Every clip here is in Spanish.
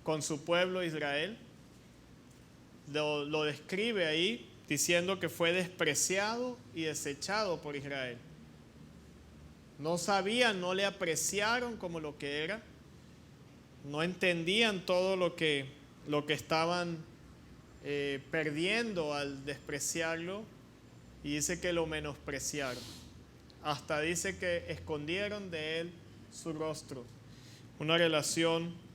con su pueblo Israel. Lo describe ahí diciendo que fue despreciado y desechado por Israel. No sabían, no le apreciaron como lo que era. No entendían todo lo que estaban perdiendo al despreciarlo, y dice que lo menospreciaron. Hasta dice que escondieron de él su rostro. Una relación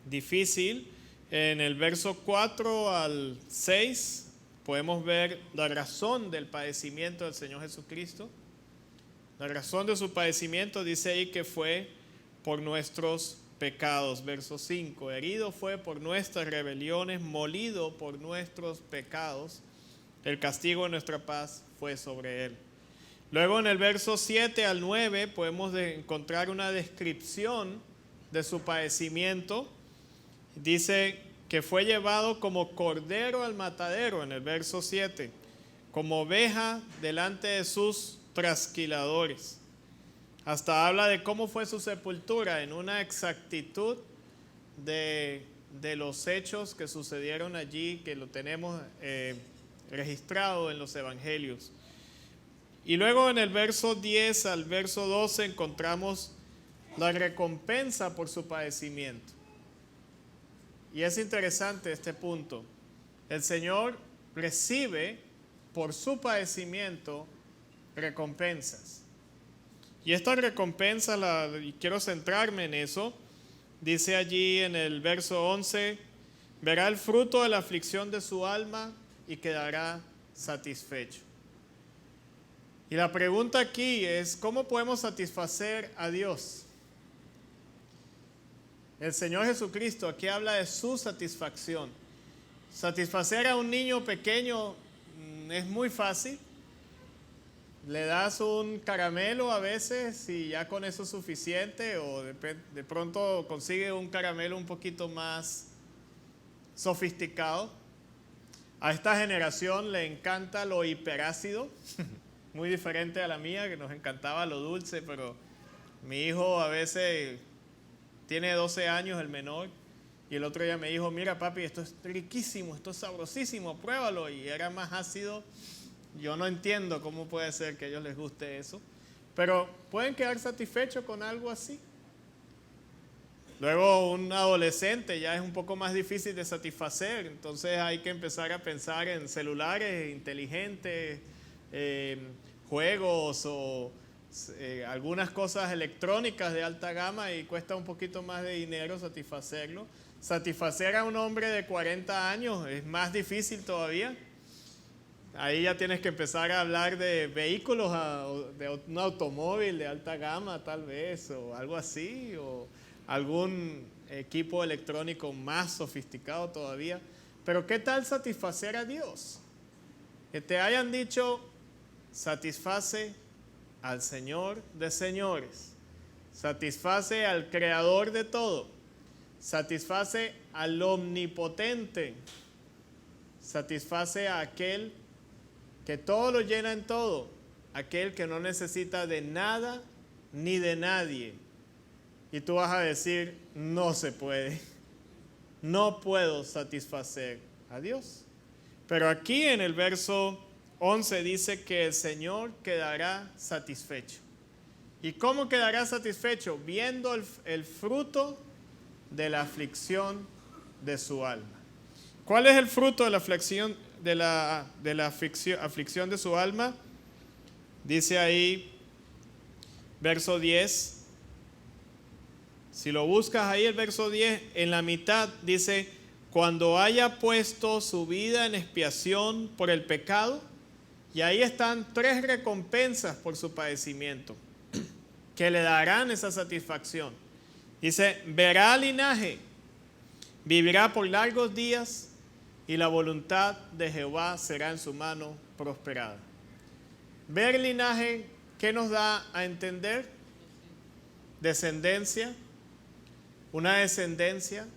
difícil. En el verso 4 al 6 podemos ver la razón del padecimiento del Señor Jesucristo. La razón de su padecimiento dice ahí que fue por nuestros pecados. Verso 5, herido fue por nuestras rebeliones, molido por nuestros pecados. El castigo de nuestra paz fue sobre él. Luego en el verso 7 al 9 podemos encontrar una descripción de su padecimiento. Dice que fue llevado como cordero al matadero en el verso 7, como oveja delante de sus trasquiladores. Hasta habla de cómo fue su sepultura en una exactitud de los hechos que sucedieron allí, que lo tenemos registrado en los evangelios. Y luego en el verso 10 al verso 12 encontramos la recompensa por su padecimiento. Y es interesante este punto. El Señor recibe por su padecimiento recompensas. Y esta recompensa, y quiero centrarme en eso, dice allí en el verso 11, verá el fruto de la aflicción de su alma y quedará satisfecho. Y la pregunta aquí es, ¿cómo podemos satisfacer a Dios? El Señor Jesucristo aquí habla de su satisfacción. Satisfacer a un niño pequeño es muy fácil. Le das un caramelo a veces y ya con eso es suficiente, o de pronto consigue un caramelo un poquito más sofisticado. A esta generación le encanta lo hiperácido, muy diferente a la mía, que nos encantaba lo dulce, pero mi hijo a veces tiene 12 años, el menor, y el otro día me dijo, mira papi, esto es riquísimo, esto es sabrosísimo, pruébalo, y era más ácido. Yo no entiendo cómo puede ser que a ellos les guste eso, pero pueden quedar satisfechos con algo así. Luego un adolescente ya es un poco más difícil de satisfacer, entonces hay que empezar a pensar en celulares inteligentes, juegos o algunas cosas electrónicas de alta gama, y cuesta un poquito más de dinero satisfacerlo. Satisfacer a un hombre de 40 años es más difícil todavía. Ahí ya tienes que empezar a hablar de vehículos, de un automóvil de alta gama tal vez, o algo así, o algún equipo electrónico más sofisticado todavía. Pero ¿qué tal satisfacer a Dios? Que te hayan dicho, satisface al Señor de señores, satisface al Creador de todo, satisface al Omnipotente, satisface a aquel que todo lo llena en todo, aquel que no necesita de nada ni de nadie. Y tú vas a decir, no se puede, no puedo satisfacer a Dios. Pero aquí en el verso 11 dice que el Señor quedará satisfecho. ¿Y cómo quedará satisfecho? Viendo el fruto de la aflicción de su alma. ¿Cuál es el fruto de la aflicción aflicción de su alma? Dice ahí, verso 10. Si lo buscas ahí, el verso 10, en la mitad dice, cuando haya puesto su vida en expiación por el pecado. Y ahí están 3 recompensas por su padecimiento que le darán esa satisfacción. Dice, verá linaje, vivirá por largos días, y la voluntad de Jehová será en su mano prosperada. Ver linaje, ¿qué nos da a entender? Descendencia, una descendencia.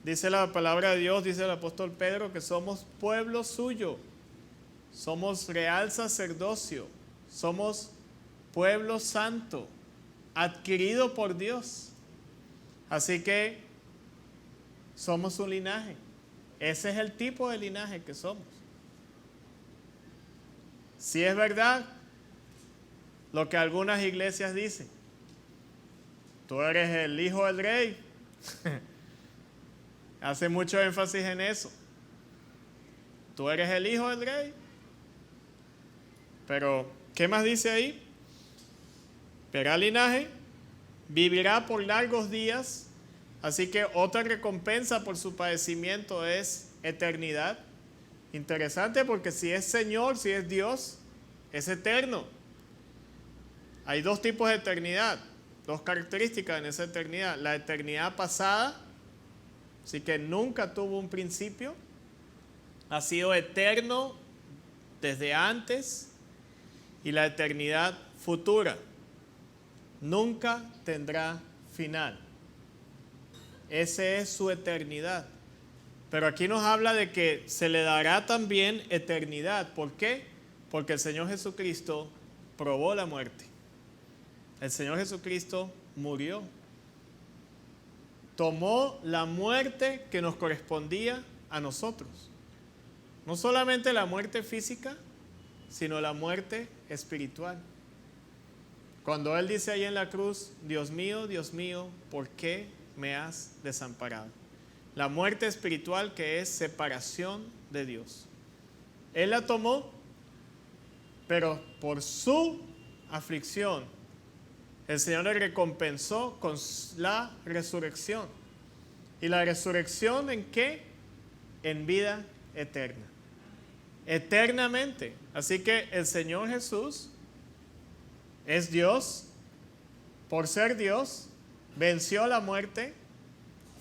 Dice la palabra de Dios, dice el apóstol Pedro, que somos pueblo suyo, somos real sacerdocio, somos pueblo santo, adquirido por Dios. Así que somos un linaje. Ese es el tipo de linaje que somos. Si es verdad lo que algunas iglesias dicen, tú eres el hijo del rey. Hace mucho énfasis en eso. Tú eres el hijo del rey. Pero, ¿qué más dice ahí? Verá linaje, vivirá por largos días. Así que otra recompensa por su padecimiento es eternidad. Interesante porque si es Señor, si es Dios, es eterno. Hay dos tipos de eternidad, dos características en esa eternidad. La eternidad pasada, así que nunca tuvo un principio, ha sido eterno desde antes, y la eternidad futura nunca tendrá final. Esa es su eternidad. Pero aquí nos habla de que se le dará también eternidad. ¿Por qué? Porque el Señor Jesucristo probó la muerte. El Señor Jesucristo murió. Tomó la muerte que nos correspondía a nosotros. No solamente la muerte física, sino la muerte espiritual. Cuando Él dice ahí en la cruz, Dios mío, ¿por qué me has desamparado? La muerte espiritual, que es separación de Dios. Él la tomó, pero por su aflicción, el Señor le recompensó con la resurrección. ¿Y la resurrección en qué? En vida eterna. Eternamente. Así que el Señor Jesús es Dios. Por ser Dios, venció la muerte.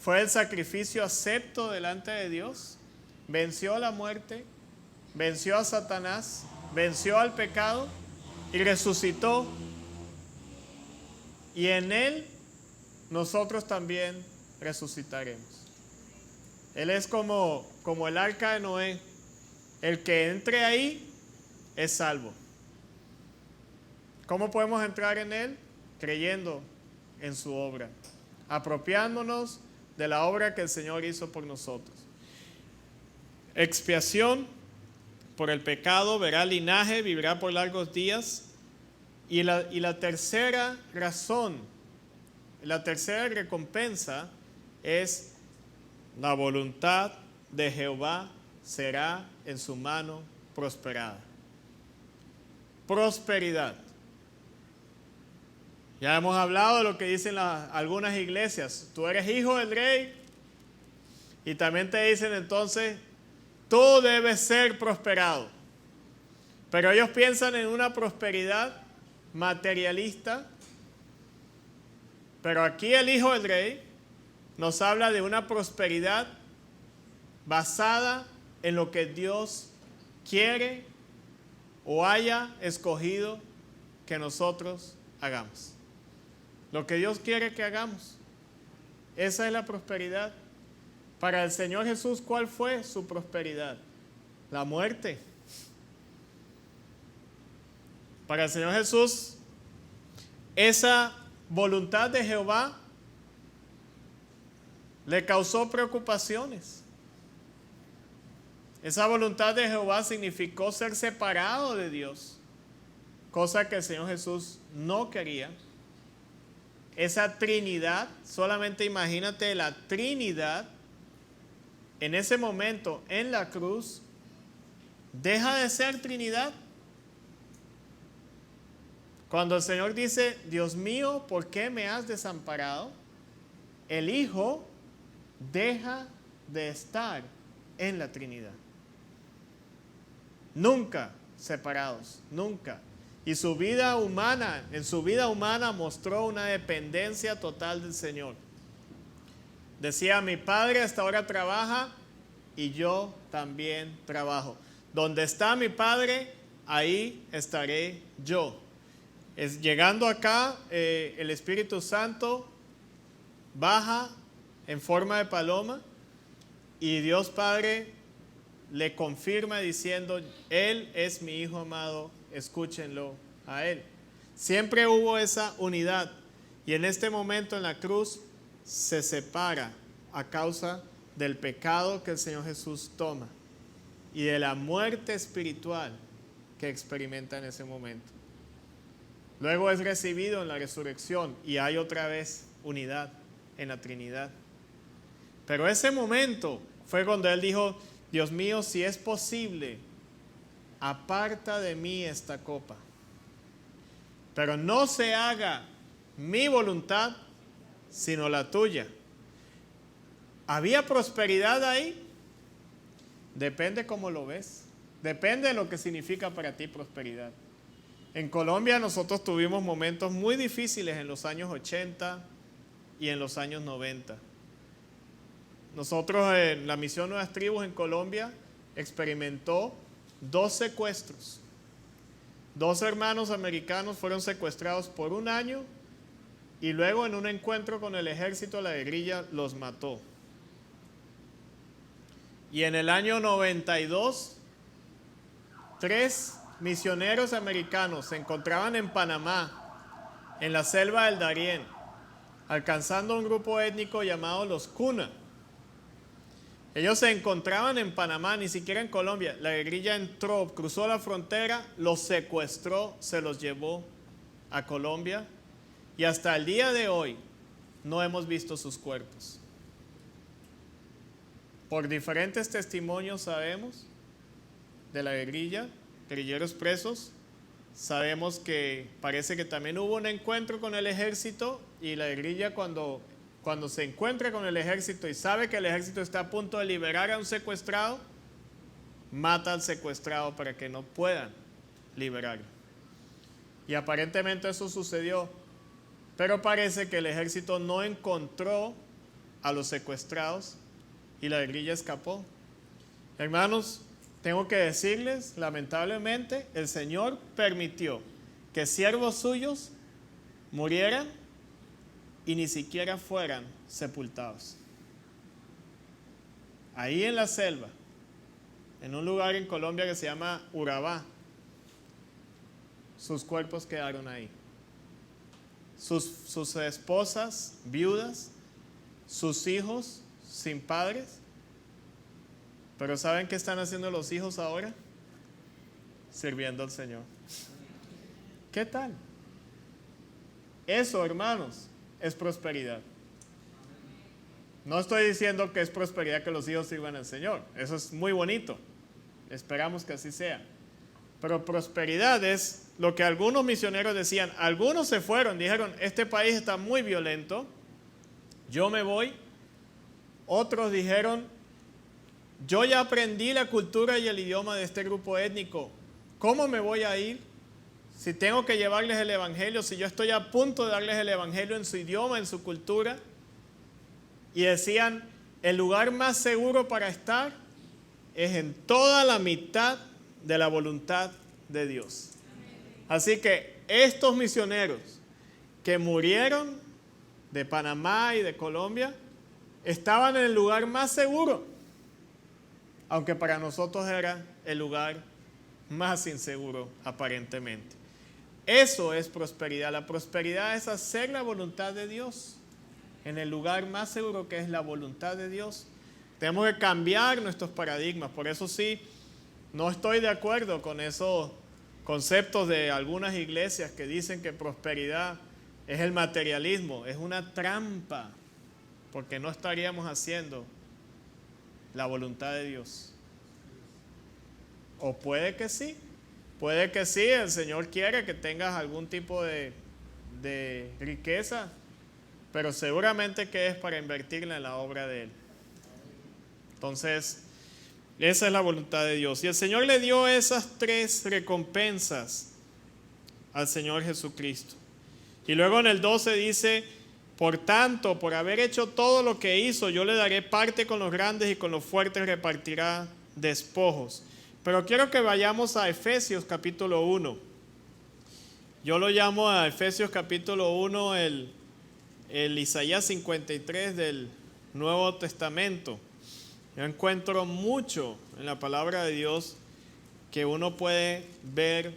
Fue el sacrificio acepto delante de Dios. Venció la muerte. Venció a Satanás. Venció al pecado. Y resucitó. Y en Él nosotros también resucitaremos. Él es como el arca de Noé. El que entre ahí es salvo. ¿Cómo podemos entrar en Él? Creyendo en su obra. Apropiándonos de la obra que el Señor hizo por nosotros. Expiación por el pecado, verá linaje, vivirá por largos días. Y la tercera razón, la tercera recompensa es la voluntad de Jehová será en su mano prosperada. Prosperidad. Ya hemos hablado de lo que dicen algunas iglesias. Tú eres hijo del rey. Y también te dicen entonces, tú debes ser prosperado. Pero ellos piensan en una prosperidad materialista. Pero aquí el hijo del rey nos habla de una prosperidad basada en lo que Dios quiere o haya escogido que nosotros hagamos. Lo que Dios quiere que hagamos. Esa es la prosperidad. Para el Señor Jesús, ¿cuál fue su prosperidad? La muerte. Para el Señor Jesús, esa voluntad de Jehová le causó preocupaciones. Esa voluntad de Jehová significó ser separado de Dios, cosa que el Señor Jesús no quería. Esa Trinidad, solamente imagínate la Trinidad, en ese momento en la cruz, deja de ser Trinidad. Cuando el Señor dice, Dios mío, ¿por qué me has desamparado? El Hijo deja de estar en la Trinidad. Nunca separados, nunca. Y en su vida humana mostró una dependencia total del Señor. Decía, mi Padre hasta ahora trabaja y yo también trabajo. Donde está mi Padre, ahí estaré yo. Llegando acá, el Espíritu Santo baja en forma de paloma y Dios Padre le confirma diciendo, Él es mi Hijo amado, escúchenlo a Él. Siempre hubo esa unidad y en este momento en la cruz se separa a causa del pecado que el Señor Jesús toma y de la muerte espiritual que experimenta en ese momento. Luego es recibido en la resurrección y hay otra vez unidad en la Trinidad. Pero ese momento fue cuando Él dijo: Dios mío, si es posible, aparta de mí esta copa, pero no se haga mi voluntad, sino la tuya. ¿Había prosperidad ahí? Depende cómo lo ves. Depende de lo que significa para ti prosperidad. En Colombia nosotros tuvimos momentos muy difíciles en los años 80 y en los años 90. Nosotros en la misión Nuevas Tribus en Colombia experimentó 2 secuestros. 2 hermanos americanos fueron secuestrados por 1 año y luego en un encuentro con el ejército, la guerrilla los mató. Y en el año 92, 3 misioneros americanos se encontraban en Panamá, en la selva del Darién, alcanzando un grupo étnico llamado los Kuna. Ellos se encontraban en Panamá, ni siquiera en Colombia. La guerrilla entró, cruzó la frontera, los secuestró, se los llevó a Colombia y hasta el día de hoy no hemos visto sus cuerpos. Por diferentes testimonios sabemos de la guerrilla, guerrilleros presos. Sabemos que parece que también hubo un encuentro con el ejército y la guerrilla cuando se encuentra con el ejército y sabe que el ejército está a punto de liberar a un secuestrado, mata al secuestrado para que no puedan liberarlo. Y aparentemente eso sucedió, pero parece que el ejército no encontró a los secuestrados y la guerrilla escapó. Hermanos, tengo que decirles, lamentablemente, el Señor permitió que siervos suyos murieran y ni siquiera fueran sepultados. Ahí en la selva, en un lugar en Colombia que se llama Urabá, sus cuerpos quedaron ahí. Sus esposas viudas, sus hijos sin padres. Pero ¿saben qué están haciendo los hijos ahora? Sirviendo al Señor. ¿Qué tal? Eso, hermanos, es prosperidad. No estoy diciendo que es prosperidad que los hijos sirvan al Señor. Eso es muy bonito. Esperamos que así sea. Pero prosperidad es lo que algunos misioneros decían. Algunos se fueron, dijeron, este país está muy violento, yo me voy. Otros dijeron, yo ya aprendí la cultura y el idioma de este grupo étnico. ¿Cómo me voy a ir? Si tengo que llevarles el evangelio, si yo estoy a punto de darles el evangelio en su idioma, en su cultura. Y decían, el lugar más seguro para estar es en toda la mitad de la voluntad de Dios. Así que estos misioneros que murieron de Panamá y de Colombia estaban en el lugar más seguro, aunque para nosotros era el lugar más inseguro aparentemente. Eso es prosperidad. La prosperidad es hacer la voluntad de Dios en el lugar más seguro que es la voluntad de Dios. Tenemos que cambiar nuestros paradigmas. Por eso sí, no estoy de acuerdo con esos conceptos de algunas iglesias que dicen que prosperidad es el materialismo. Es una trampa, porque no estaríamos haciendo la voluntad de Dios. O puede que sí, el Señor quiere que tengas algún tipo de riqueza, pero seguramente que es para invertirla en la obra de Él. Entonces, esa es la voluntad de Dios. Y el Señor le dio esas 3 recompensas al Señor Jesucristo. Y luego en el 12 dice, por tanto, por haber hecho todo lo que hizo, yo le daré parte con los grandes y con los fuertes repartirá despojos. Pero quiero que vayamos a Efesios capítulo 1. Yo lo llamo a Efesios capítulo 1 el Isaías 53 del Nuevo Testamento. Yo encuentro mucho en la palabra de Dios que uno puede ver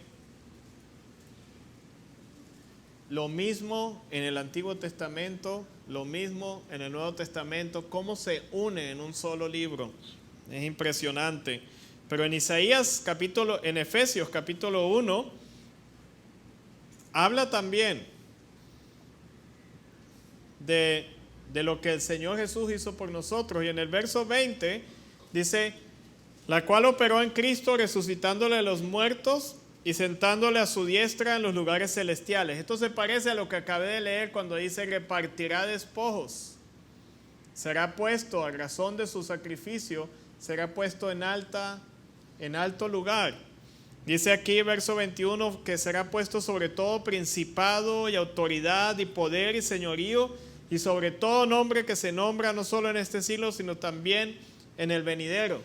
lo mismo en el Antiguo Testamento lo mismo en el Nuevo Testamento, cómo se une en un solo libro. Es impresionante. Pero en Efesios capítulo 1, habla también de lo que el Señor Jesús hizo por nosotros. Y en el verso 20 dice, la cual operó en Cristo resucitándole a los muertos y sentándole a su diestra en los lugares celestiales. Esto se parece a lo que acabé de leer cuando dice repartirá despojos. Será puesto, a razón de su sacrificio, será puesto en alto lugar. Dice aquí, verso 21, que será puesto sobre todo principado y autoridad y poder y señorío y sobre todo nombre que se nombra no solo en este siglo, sino también en el venidero.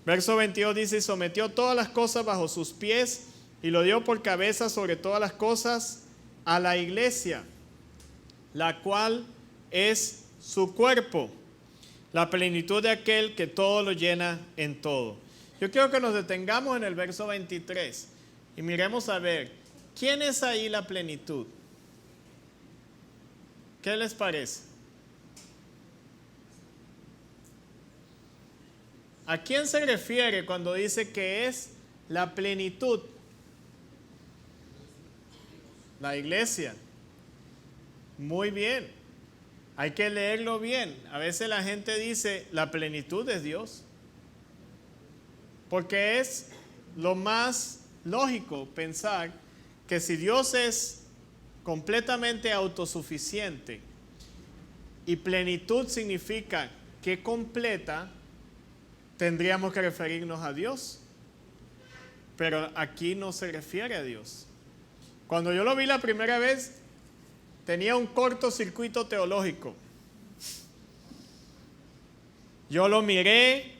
Verso 22 dice, y sometió todas las cosas bajo sus pies y lo dio por cabeza sobre todas las cosas a la iglesia, la cual es su cuerpo, la plenitud de aquel que todo lo llena en todo. Yo quiero que nos detengamos en el verso 23 y miremos a ver, ¿quién es ahí la plenitud? ¿Qué les parece? ¿A quién se refiere cuando dice que es la plenitud? La iglesia. Muy bien. Hay que leerlo bien. A veces la gente dice, la plenitud es Dios. Porque es lo más lógico pensar que si Dios es completamente autosuficiente y plenitud significa que completa, tendríamos que referirnos a Dios. Pero aquí no se refiere a Dios. Cuando yo lo vi la primera vez, tenía un cortocircuito teológico. Yo lo miré,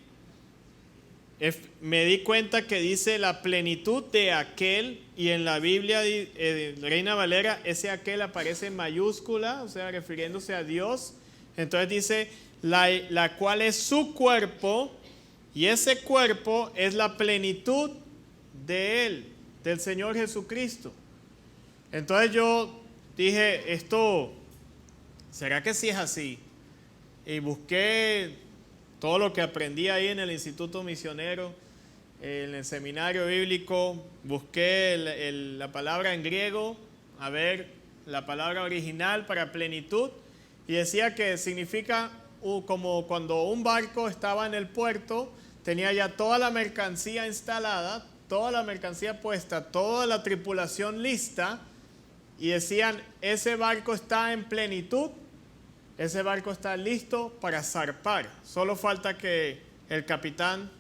me di cuenta que dice la plenitud de aquel, y en la Biblia Reina Valera, ese aquel aparece en mayúscula, o sea, refiriéndose a Dios. Entonces dice, la cual es su cuerpo, y ese cuerpo es la plenitud de Él, del Señor Jesucristo. Entonces yo dije, ¿será que sí es así? Y busqué todo lo que aprendí ahí en el Instituto Misionero, en el seminario bíblico, busqué la palabra en griego, a ver la palabra original para plenitud, y decía que significa como cuando un barco estaba en el puerto, tenía ya toda la mercancía instalada, toda la mercancía puesta, toda la tripulación lista, y decían, ese barco está en plenitud, ese barco está listo para zarpar. Solo falta que el capitán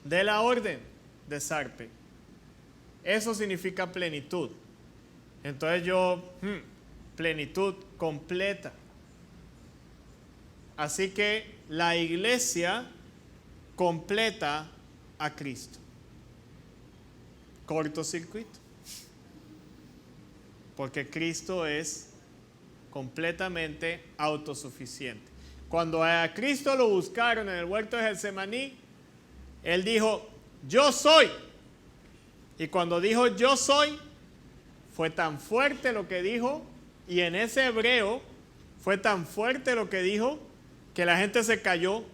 dé la orden de zarpe. Eso significa plenitud. Entonces plenitud completa. Así que la iglesia completa a Cristo. Cortocircuito. Porque Cristo es completamente autosuficiente. Cuando a Cristo lo buscaron en el huerto de Getsemaní, Él dijo, yo soy. Y cuando dijo yo soy, fue tan fuerte lo que dijo, y en ese hebreo fue tan fuerte lo que dijo, que la gente se cayó.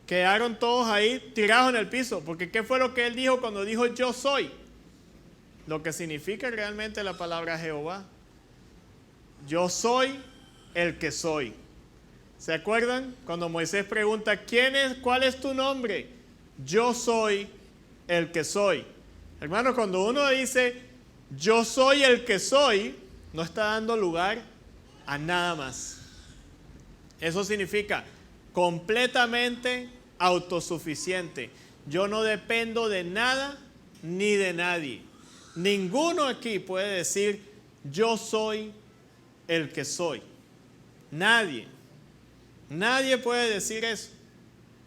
Quedaron todos ahí tirados en el piso, porque ¿qué fue lo que Él dijo cuando dijo yo soy? Lo que significa realmente la palabra Jehová. Yo soy el que soy. ¿Se acuerdan? Cuando Moisés pregunta, ¿cuál es tu nombre? Yo soy el que soy. Hermanos, cuando uno dice, yo soy el que soy, no está dando lugar a nada más. Eso significa completamente autosuficiente. Yo no dependo de nada ni de nadie. Ninguno aquí puede decir, yo soy el que soy. Nadie. Nadie puede decir eso.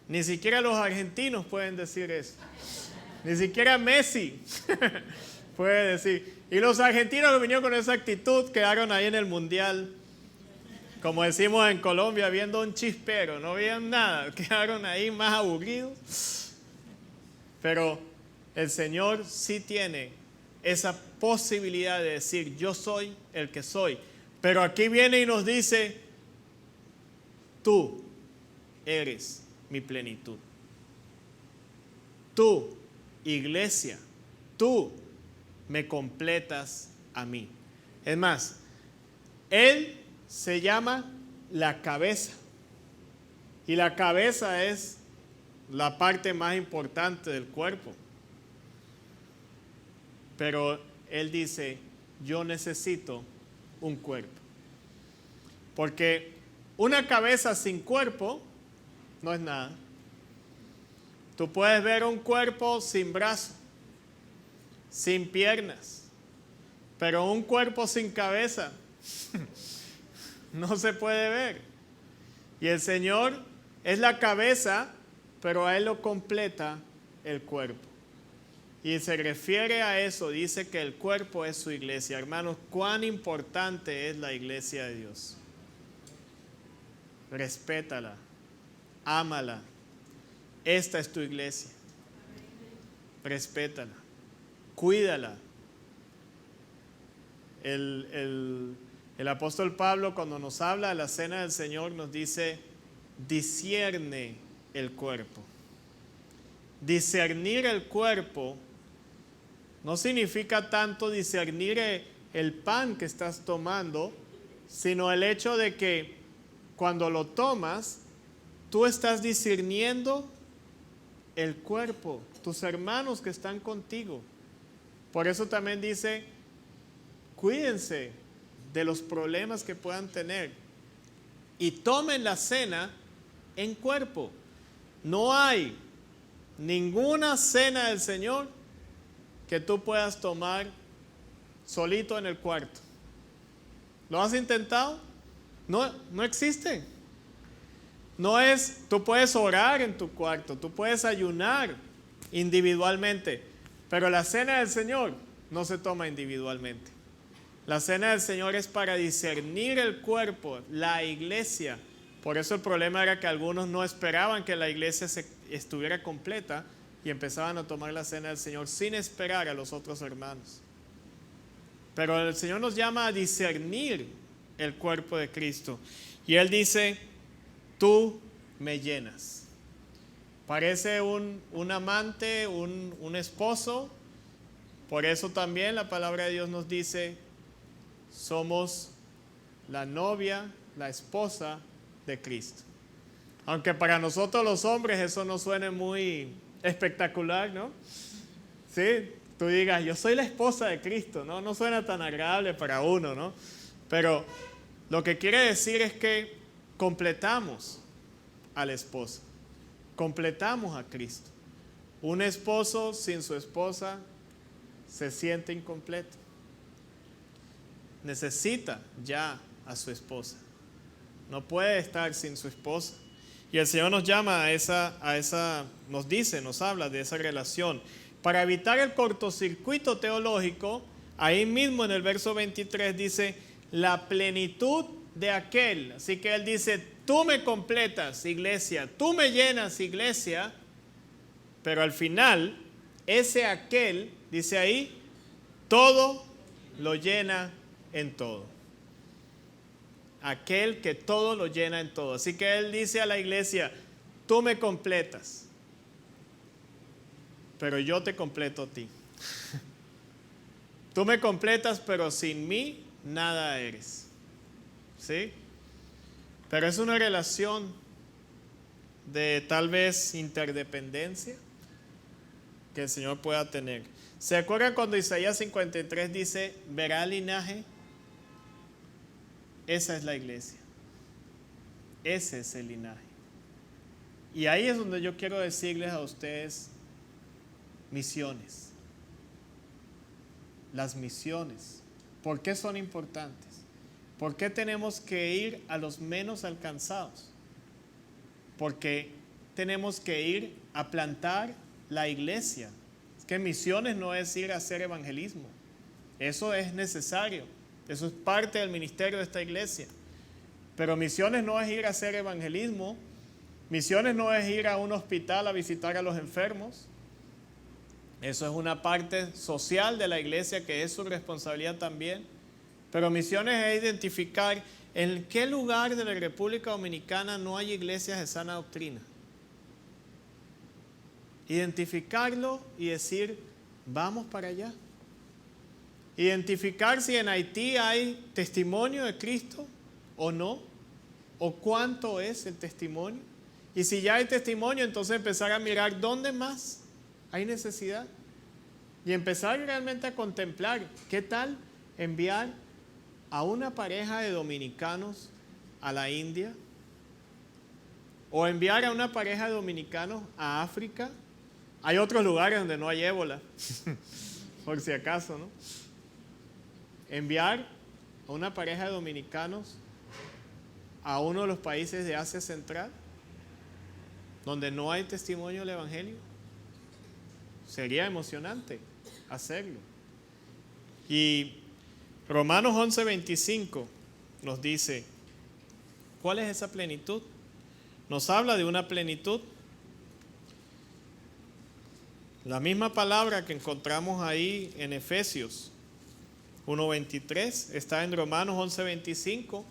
Ni siquiera los argentinos pueden decir eso. Ni siquiera Messi puede decir. Y los argentinos que vinieron con esa actitud quedaron ahí en el Mundial. Como decimos en Colombia, viendo un chispero. No veían nada. Quedaron ahí más aburridos. Pero el Señor sí tiene esa posibilidad de decir, yo soy el que soy. Pero aquí viene y nos dice, tú eres mi plenitud. Tú, iglesia, tú me completas a mí. Es más, Él se llama la cabeza. Y la cabeza es la parte más importante del cuerpo. Pero Él dice, yo necesito un cuerpo. Porque una cabeza sin cuerpo no es nada. Tú puedes ver un cuerpo sin brazo, sin piernas, pero un cuerpo sin cabeza no se puede ver. Y el Señor es la cabeza, pero a Él lo completa el cuerpo. Y se refiere a eso, dice que el cuerpo es su iglesia. Hermanos, cuán importante es la iglesia de Dios. Respétala, ámala. Esta es tu iglesia. Respétala, cuídala. El apóstol Pablo, cuando nos habla de la cena del Señor, nos dice, discierne el cuerpo. Discernir el cuerpo no significa tanto discernir el pan que estás tomando, sino el hecho de que cuando lo tomas, tú estás discerniendo el cuerpo, tus hermanos que están contigo. Por eso también dice, cuídense de los problemas que puedan tener y tomen la cena en cuerpo. No hay ninguna cena del Señor que tú puedas tomar solito en el cuarto. ¿Lo has intentado? No existe. No es, tú puedes orar en tu cuarto, tú puedes ayunar individualmente, pero la cena del Señor no se toma individualmente. La cena del Señor es para discernir el cuerpo, la iglesia. Por eso el problema era que algunos no esperaban que la iglesia estuviera completa y empezaban a tomar la cena del Señor sin esperar a los otros hermanos. Pero el Señor nos llama a discernir el cuerpo de Cristo. Y Él dice, tú me llenas. Parece un amante, un esposo. Por eso también la palabra de Dios nos dice, somos la novia, la esposa de Cristo. Aunque para nosotros los hombres eso no suene muy espectacular, ¿no? Sí, tú digas, yo soy la esposa de Cristo, ¿no? No suena tan agradable para uno, ¿no? Pero lo que quiere decir es que completamos a la esposa, completamos a Cristo. Un esposo sin su esposa se siente incompleto. Necesita ya a su esposa. No puede estar sin su esposa. Y el Señor nos llama a esa, nos dice, nos habla de esa relación. Para evitar el cortocircuito teológico, ahí mismo en el verso 23 dice, la plenitud de aquel. Así que Él dice, tú me completas, iglesia, tú me llenas, iglesia, pero al final, ese aquel, dice ahí, todo lo llena en todo. Aquel que todo lo llena en todo. Así que Él dice a la iglesia, tú me completas, pero yo te completo a ti. Tú me completas, pero sin mí nada eres. ¿Sí? Pero es una relación de tal vez interdependencia que el Señor pueda tener. ¿Se acuerdan cuando Isaías 53 dice, verá linaje? Esa es la iglesia. Ese es el linaje. Y ahí es donde yo quiero decirles a ustedes misiones. Las misiones. ¿Por qué son importantes? ¿Por qué tenemos que ir a los menos alcanzados? Porque tenemos que ir a plantar la iglesia. Es que misiones no es ir a hacer evangelismo. Eso es necesario. Eso es parte del ministerio de esta iglesia. Pero misiones no es ir a hacer evangelismo. Misiones no es ir a un hospital a visitar a los enfermos. Eso es una parte social de la iglesia que es su responsabilidad también. Pero misiones es identificar ¿En qué lugar de la República Dominicana no hay iglesias de sana doctrina? Identificarlo y decir, vamos para allá. Identificar si en Haití hay testimonio de Cristo o no, o cuánto es el testimonio. Y si ya hay testimonio, entonces empezar a mirar dónde más hay necesidad. Y empezar realmente a contemplar, ¿qué tal enviar a una pareja de dominicanos a la India? O enviar a una pareja de dominicanos a África. Hay otros lugares donde no hay ébola, por si acaso, ¿no? Enviar a una pareja de dominicanos a uno de los países de Asia Central, donde no hay testimonio del Evangelio. Sería emocionante hacerlo. Y Romanos 11:25 nos dice, ¿cuál es esa plenitud? Nos habla de una plenitud. La misma palabra que encontramos ahí en Efesios 1:23 está en Romanos 11:25.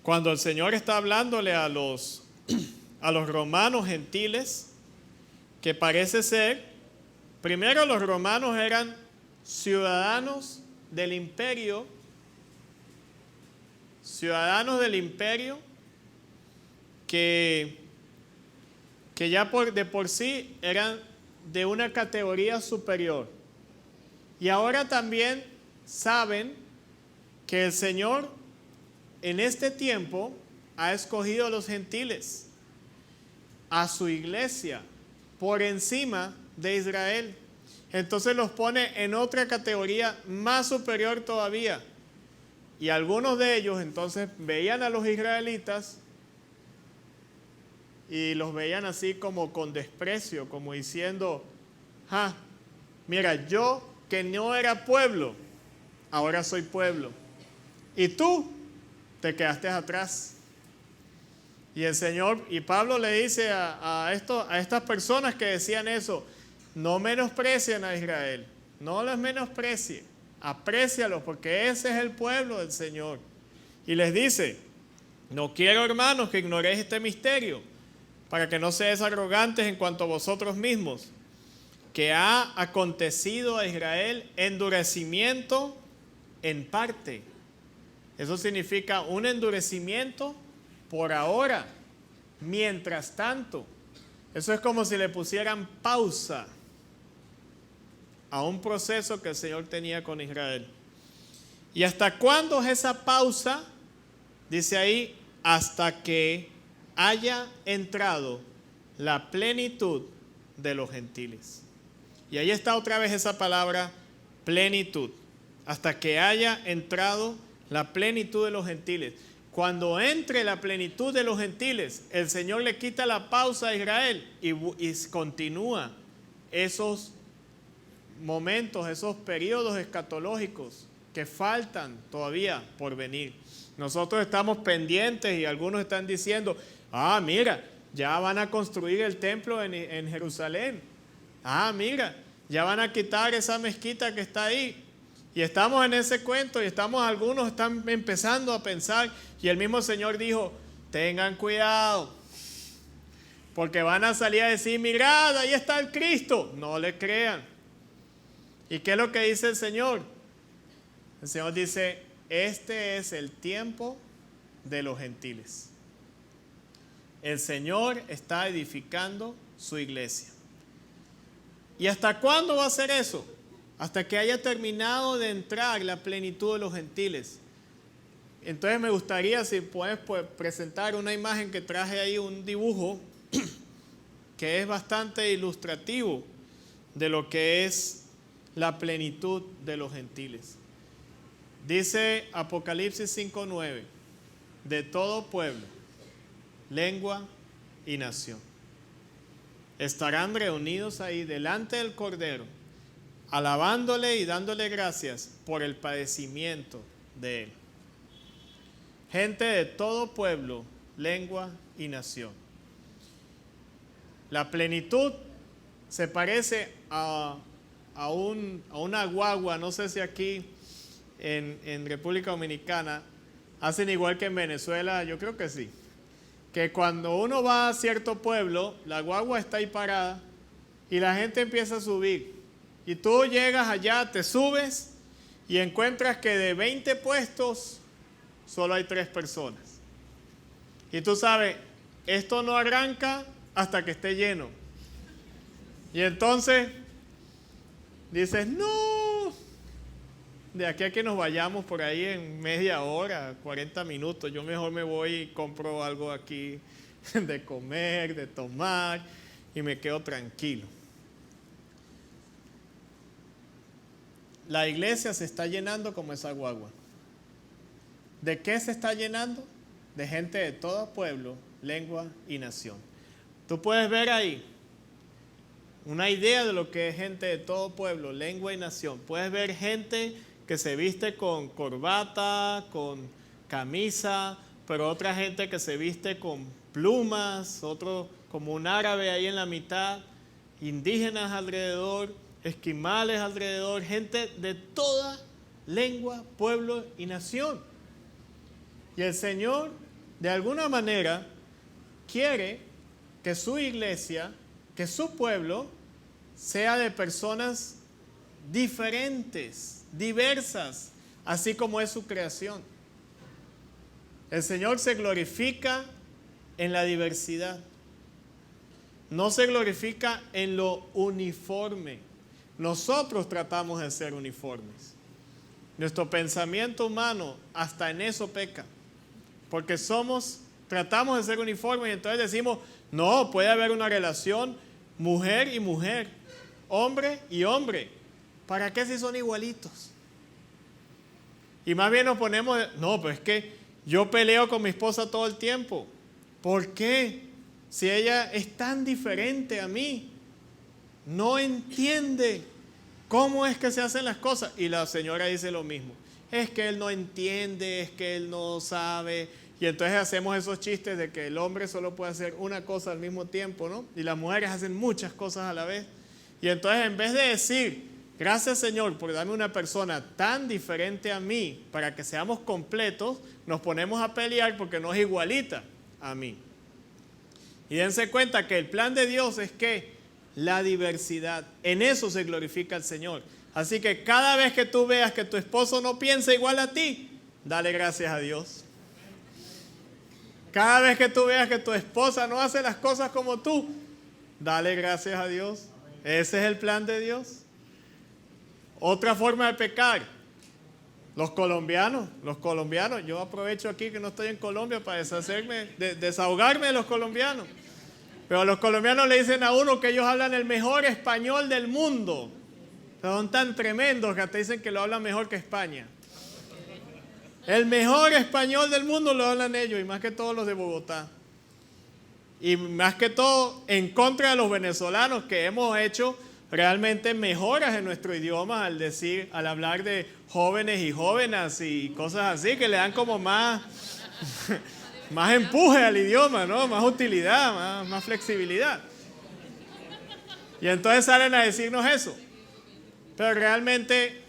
Cuando el Señor está hablándole a los romanos gentiles, que parece ser, primero los romanos eran ciudadanos del imperio que ya de por sí eran de una categoría superior. Y ahora también saben que el Señor en este tiempo ha escogido a los gentiles, a su iglesia, por encima de Israel. Entonces los pone en otra categoría más superior todavía. Y algunos de ellos entonces veían a los israelitas y los veían así como con desprecio, como diciendo, mira, yo que no era pueblo, ahora soy pueblo. Y tú te quedaste atrás. Y el Señor, y Pablo le dice a estas personas que decían eso, no menosprecien a Israel, no los menosprecien, aprécialos porque ese es el pueblo del Señor. Y les dice, no quiero, hermanos, que ignoréis este misterio, para que no seáis arrogantes en cuanto a vosotros mismos, que ha acontecido a Israel endurecimiento en parte. Eso significa un endurecimiento por ahora, mientras tanto. Eso es como si le pusieran pausa a un proceso que el Señor tenía con Israel. ¿Y hasta cuándo es esa pausa? Dice ahí, hasta que haya entrado la plenitud de los gentiles. Y ahí está otra vez esa palabra, plenitud. Hasta que haya entrado la plenitud de los gentiles. Cuando entre la plenitud de los gentiles, el Señor le quita la pausa a Israel y continúa esos momentos, esos periodos escatológicos que faltan todavía por venir. Nosotros estamos pendientes y algunos están diciendo, mira, ya van a construir el templo en Jerusalén. Mira, ya van a quitar esa mezquita que está ahí. Y estamos en ese cuento y algunos están empezando a pensar, y el mismo Señor dijo, tengan cuidado, porque van a salir a decir, mirad, ahí está el Cristo. No le crean. ¿Y qué es lo que dice el Señor? El Señor dice, este es el tiempo de los gentiles. El Señor está edificando su iglesia. ¿Y hasta cuándo va a hacer eso? Hasta que haya terminado de entrar la plenitud de los gentiles. Entonces me gustaría, si puedes presentar una imagen que traje ahí, un dibujo que es bastante ilustrativo de lo que es la plenitud de los gentiles. Dice Apocalipsis 5:9, de todo pueblo, lengua y nación estarán reunidos ahí delante del Cordero, alabándole y dándole gracias por el padecimiento de él. Gente de todo pueblo, lengua y nación. La plenitud se parece a una guagua, no sé si aquí en República Dominicana hacen igual que en Venezuela, yo creo que sí. Que cuando uno va a cierto pueblo, la guagua está ahí parada y la gente empieza a subir. Y tú llegas allá, te subes y encuentras que de 20 puestos solo hay 3 personas. Y tú sabes, esto no arranca hasta que esté lleno. Y entonces dices, no, de aquí a que nos vayamos por ahí en media hora, 40 minutos, yo mejor me voy y compro algo aquí de comer, de tomar y me quedo tranquilo. La iglesia se está llenando como esa guagua. ¿De qué se está llenando? De gente de todo pueblo, lengua y nación. Tú puedes ver ahí una idea de lo que es gente de todo pueblo, lengua y nación. Puedes ver gente que se viste con corbata, con camisa, pero otra gente que se viste con plumas, otro como un árabe ahí en la mitad, indígenas alrededor, esquimales alrededor, gente de toda lengua, pueblo y nación. Y el Señor, de alguna manera, quiere que su iglesia, que su pueblo, sea de personas diferentes, diversas, así como es su creación. El Señor se glorifica en la diversidad. No se glorifica en lo uniforme. Nosotros tratamos de ser uniformes. Nuestro pensamiento humano hasta en eso peca. Porque tratamos de ser uniformes y entonces decimos, no, puede haber una relación mujer y mujer, hombre y hombre. ¿Para qué si son igualitos? Y más bien nos ponemos, no, pues es que yo peleo con mi esposa todo el tiempo. ¿Por qué? Si ella es tan diferente a mí, no entiende cómo es que se hacen las cosas. Y la señora dice lo mismo. Es que él no entiende, es que él no sabe. Y entonces hacemos esos chistes de que el hombre solo puede hacer una cosa al mismo tiempo, ¿no? Y las mujeres hacen muchas cosas a la vez. Y entonces en vez de decir, gracias Señor por darme una persona tan diferente a mí para que seamos completos, nos ponemos a pelear porque no es igualita a mí. Y dense cuenta que el plan de Dios es que la diversidad, en eso se glorifica al Señor. Así que cada vez que tú veas que tu esposo no piensa igual a ti, dale gracias a Dios. Cada vez que tú veas que tu esposa no hace las cosas como tú, dale gracias a Dios. Ese es el plan de Dios. Otra forma de pecar, los colombianos, yo aprovecho aquí que no estoy en Colombia para desahogarme de los colombianos. Pero los colombianos le dicen a uno que ellos hablan el mejor español del mundo. Son tan tremendos que hasta dicen que lo hablan mejor que España. El mejor español del mundo lo hablan ellos, y más que todos los de Bogotá. Y más que todo en contra de los venezolanos, que hemos hecho realmente mejoras en nuestro idioma al hablar de jóvenes y jóvenes y cosas así, que le dan como más empuje al idioma, ¿no? Más utilidad, más flexibilidad. Y entonces salen a decirnos eso. Pero realmente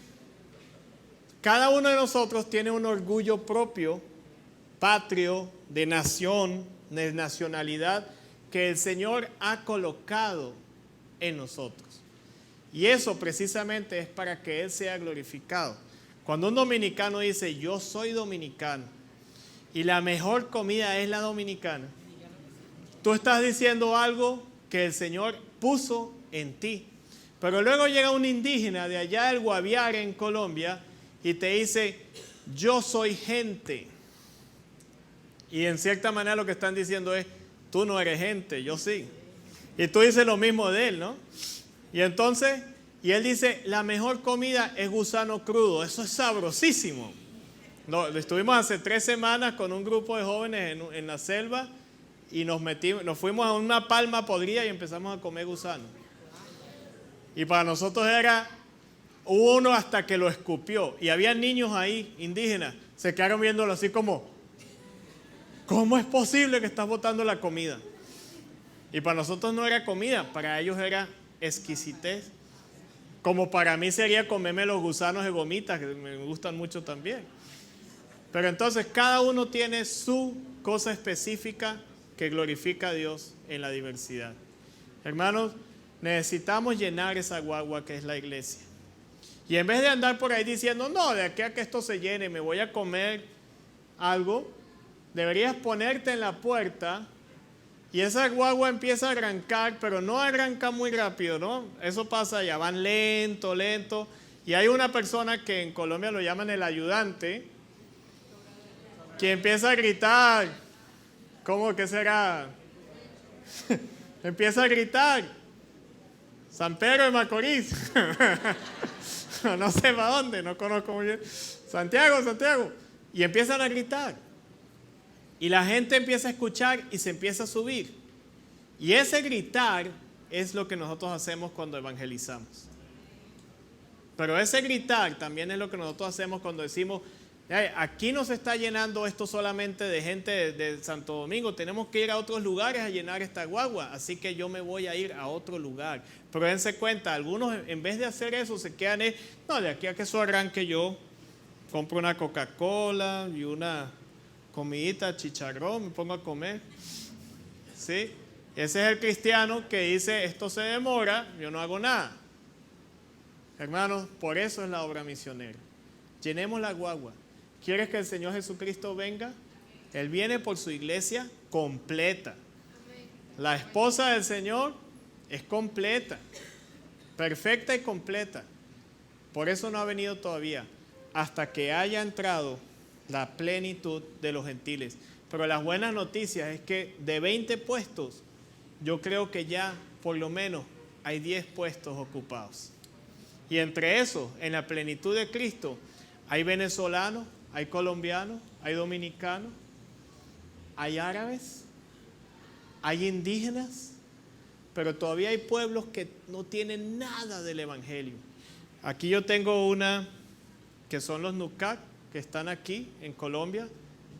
cada uno de nosotros tiene un orgullo propio, patrio, de nación, de nacionalidad, que el Señor ha colocado en nosotros. Y eso precisamente es para que Él sea glorificado. Cuando un dominicano dice, yo soy dominicano, y la mejor comida es la dominicana, tú estás diciendo algo que el Señor puso en ti. Pero luego llega un indígena de allá del Guaviare en Colombia y te dice, yo soy gente. Y en cierta manera lo que están diciendo es, tú no eres gente, yo sí. Y tú dices lo mismo de él, ¿no? Y entonces, él dice, la mejor comida es gusano crudo, eso es sabrosísimo. Estuvimos hace 3 semanas con un grupo de jóvenes en la selva y nos fuimos a una palma podrida y empezamos a comer gusano. Y para nosotros hubo uno hasta que lo escupió. Y había niños ahí, indígenas, se quedaron viéndolo así como, ¿cómo es posible que estás botando la comida? Y para nosotros no era comida, para ellos era exquisitez. Como para mí sería comerme los gusanos de gomitas, que me gustan mucho también. Pero entonces cada uno tiene su cosa específica que glorifica a Dios en la diversidad. Hermanos, necesitamos llenar esa guagua que es la iglesia. Y en vez de andar por ahí diciendo, no, de aquí a que esto se llene, me voy a comer algo, deberías ponerte en la puerta y esa guagua empieza a arrancar, pero no arranca muy rápido, ¿no? Eso pasa allá, van lento, lento. Y hay una persona que en Colombia lo llaman el ayudante, que empieza a gritar. ¿Cómo que será? Empieza a gritar. San Pedro de Macorís. No sé para dónde, no conozco muy bien. Santiago, Santiago. Y empiezan a gritar. Y la gente empieza a escuchar y se empieza a subir. Y ese gritar es lo que nosotros hacemos cuando evangelizamos. Pero ese gritar también es lo que nosotros hacemos cuando decimos, aquí no se está llenando esto solamente de gente de Santo Domingo, tenemos que ir a otros lugares a llenar esta guagua, así que yo me voy a ir a otro lugar. Pero dense cuenta, algunos en vez de hacer eso se quedan, no, de aquí a que eso arranque yo compro una Coca-Cola y una comidita, chicharrón, me pongo a comer. ¿Sí? Ese es el cristiano que dice, esto se demora, yo no hago nada. Hermanos, por eso es la obra misionera. Llenemos la guagua. ¿Quieres que el Señor Jesucristo venga? Él viene por su iglesia completa. La esposa del Señor es completa, perfecta y completa. Por eso no ha venido todavía, hasta que haya entrado la plenitud de los gentiles. Pero las buenas noticias es que de 20 puestos, yo creo que ya por lo menos hay 10 puestos ocupados. Y entre esos, en la plenitud de Cristo, hay venezolanos, hay colombianos, hay dominicanos, hay árabes, hay indígenas, pero todavía hay pueblos que no tienen nada del evangelio. Aquí yo tengo una que son los Nucac, que están aquí en Colombia,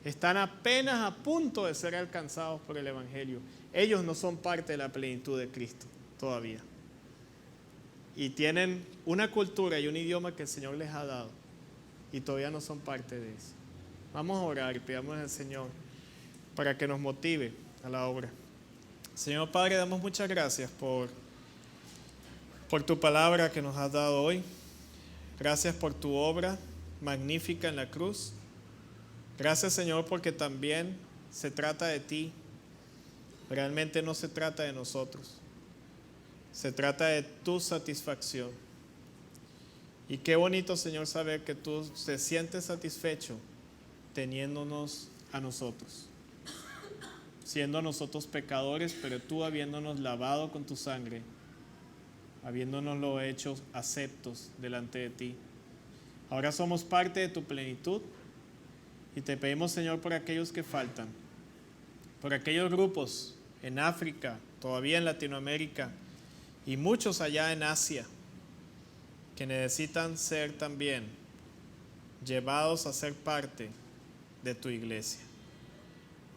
están apenas a punto de ser alcanzados por el evangelio. Ellos no son parte de la plenitud de Cristo todavía. Y tienen una cultura y un idioma que el Señor les ha dado. Y todavía no son parte de eso. Vamos a orar y pidamos al Señor para que nos motive a la obra. Señor Padre, damos muchas gracias por tu palabra que nos has dado hoy. Gracias por tu obra magnífica en la cruz. Gracias, Señor, porque también se trata de ti. Realmente no se trata de nosotros. Se trata de tu satisfacción. Y qué bonito, Señor, saber que tú te sientes satisfecho teniéndonos a nosotros. Siendo nosotros pecadores, pero tú habiéndonos lavado con tu sangre, habiéndonoslo hecho aceptos delante de ti. Ahora somos parte de tu plenitud y te pedimos, Señor, por aquellos que faltan, por aquellos grupos en África, todavía en Latinoamérica y muchos allá en Asia que necesitan ser también llevados a ser parte de tu iglesia.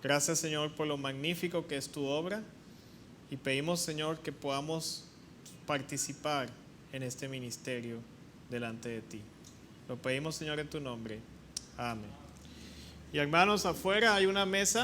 Gracias, Señor, por lo magnífico que es tu obra y pedimos, Señor, que podamos participar en este ministerio delante de ti. Lo pedimos, Señor, en tu nombre. Amén. Y hermanos, afuera hay una mesa.